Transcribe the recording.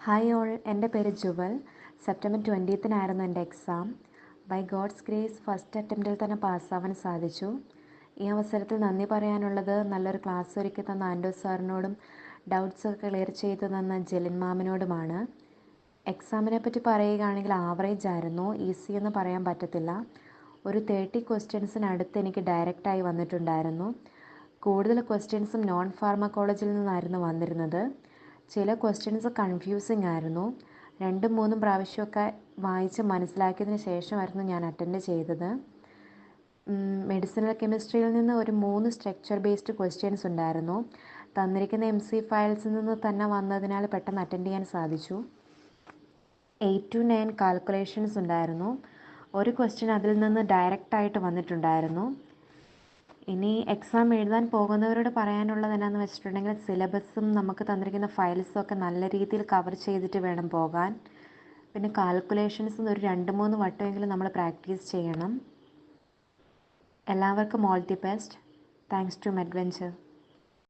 Hi all, എൻ്റെ പേര് Jual. September 20-നായിരുന്നു എൻ്റെ exam. By God's grace first അറ്റംപ്റ്റിൽ തന്നെ പാസ്സാവാൻ സാധിച്ചു. ഈ അവസരത്തിൽ നന്ദി പറയാനുള്ളത് നല്ലൊരു ക്ലാസ് ഒരുക്കി തന്ന ആൻഡോ സാറിനോടും ഡൗട്ട്സൊക്കെ ക്ലിയർ ചെയ്തു തന്ന ജെലിൻ മാമിനോടുമാണ്. എക്സാമിനെ പറ്റി പറയുകയാണെങ്കിൽ ആവറേജ് ആയിരുന്നു, ഈസി എന്ന് പറയാൻ പറ്റത്തില്ല. ഒരു 30 ക്വസ്റ്റ്യൻസിനടുത്ത് എനിക്ക് ഡയറക്റ്റായി വന്നിട്ടുണ്ടായിരുന്നു. കൂടുതൽ ക്വസ്റ്റ്യൻസും നോൺ ഫാർമക്കോളജിയിൽ നിന്നായിരുന്നു വന്നിരുന്നത്. ചില ക്വസ്റ്റ്യൻസ് കൺഫ്യൂസിങ് ആയിരുന്നു. 2-3 പ്രാവശ്യമൊക്കെ വായിച്ച് മനസ്സിലാക്കിയതിന് ശേഷമായിരുന്നു ഞാൻ അറ്റൻഡ് ചെയ്തത്. മെഡിസിനൽ കെമിസ്ട്രിയിൽ നിന്ന് ഒരു 3 സ്ട്രക്ചർ ബേസ്ഡ് ക്വസ്റ്റ്യൻസ് ഉണ്ടായിരുന്നു. തന്നിരിക്കുന്ന MC ഫയൽസിൽ നിന്ന് തന്നെ വന്നതിനാൽ പെട്ടെന്ന് അറ്റൻഡ് ചെയ്യാൻ സാധിച്ചു. 8 to 9 കാൽക്കുലേഷൻസ് ഉണ്ടായിരുന്നു. ഒരു ക്വസ്റ്റ്യൻ അതിൽ നിന്ന് ഡയറക്റ്റായിട്ട് വന്നിട്ടുണ്ടായിരുന്നു. ഇനി എക്സാം എഴുതാൻ പോകുന്നവരോട് പറയാനുള്ളത് എന്നാന്ന് വെച്ചിട്ടുണ്ടെങ്കിൽ സിലബസും നമുക്ക് തന്നിരിക്കുന്ന ഫയൽസും ഒക്കെ നല്ല രീതിയിൽ കവർ ചെയ്തിട്ട് വേണം പോകാൻ. പിന്നെ കാൽക്കുലേഷൻസ് ഒരു 2-3 വട്ടമെങ്കിലും നമ്മൾ പ്രാക്ടീസ് ചെയ്യണം. എല്ലാവർക്കും all the best. Thanks to മെഡ്വെഞ്ചർ.